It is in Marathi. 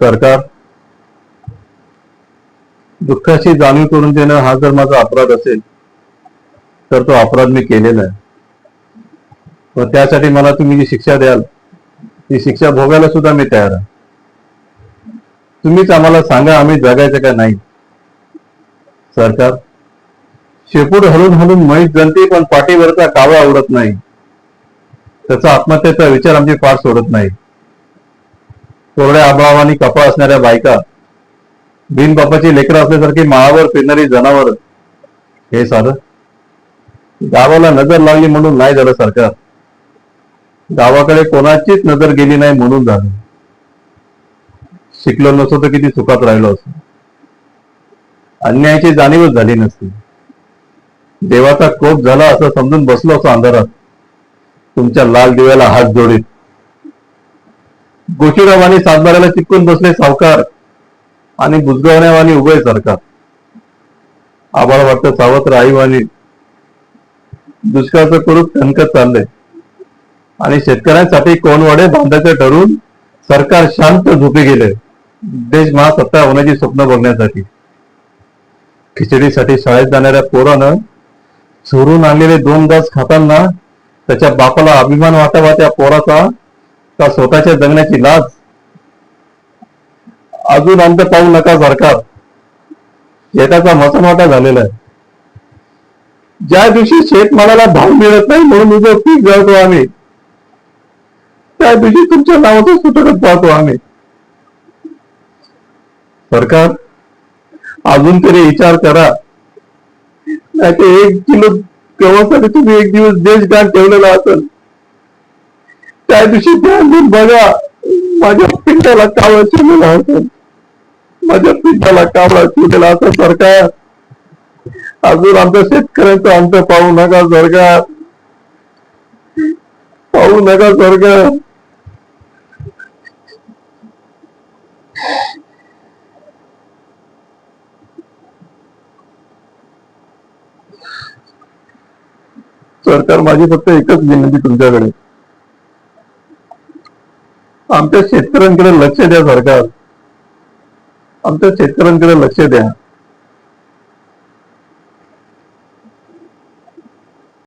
सरकार दुःखाची जाणीव करून देणं हा जर माझा अपराध असेल तर तो अपराध मी केलेला आहे. व त्यासाठी मला तुम्ही जी शिक्षा द्याल ती शिक्षा भोगायला सुद्धा मी तयार आहे. तुम्हीच आम्हाला सांगा आम्ही जगायचं का नाही. सरकार शेपूट हलून हलून म्हैस जनते पण पाठीवरचा कावळा आवडत नाही. त्याचा आत्महत्येचा विचार आमची पाठ सोडत नाही. कोरड्या आभावानी कपाळ असणाऱ्या बायका, बिनबापाची लेकरं असल्यासारखी माळावर फिरणारी जनावर, हे साधं गावाला नजर लागली म्हणून नाही झालं. सरकार गावाकडे कोणाचीच नजर गेली नाही म्हणून झालं. शिकलो नसतो तर किती सुखात राहिलो असतो. अन्यायाची जाणीवच झाली नसती. देवाचा कोप झाला असं समजून बसलो असं अंधारात तुमच्या लाल दिव्याला हात जोडीत. गोशीरावानी सातबाऱ्याला चिपकून बसले सावकार आणि बुजगावण्यावानी उभे सरकार. आभाळ वाटतं सावत्र आईवानी दुष्काळाचं कुरूप ठणकत चाललंय आणि शेतकऱ्यांसाठी कोणवाडे बांधायचं ठरवून सरकार शांत झोपी गेले. देश महासत्ता होण्याची स्वप्न बघण्यासाठी. खिचडीसाठी शाळेत जाणाऱ्या पोरानं चोरून आणलेले 2 घास खाताना त्याच्या बापाला अभिमान वाटावा त्या पोराचा का स्वतःच्या जगण्याची लाज. अजून अंत पाहू नका सरकार. शेताचा मसनवाटा झालेला आहे. ज्या दिवशी शेतमालाला भाव मिळत नाही म्हणून उभं पीक जळतो आम्ही, त्या दिवशी तुमच्या नावाचं सुटकत पाहतो आम्ही. सरकार अजून तरी विचार करा. नाही ते 1 किलो गव्हासाठी तुम्ही 1 दिवस देशगान ठेवलेला असेल, त्या दिवशी ध्यान बघा. माझ्या पिंडाला कावळा चिरलेला असेल, माझ्या पिंडाला कावळा चिरलेला असेल. सरकार अजून आमच्या शेतकऱ्यांचा अंत पाहू नका सरकार, पाहू नका सरकार. सरकार माझी फक्त एकच विनंती तुमच्याकडे, आमच्या शेतकऱ्यांकडे लक्ष द्या सरकार. आमच्या शेतकऱ्यांकडे लक्ष द्या.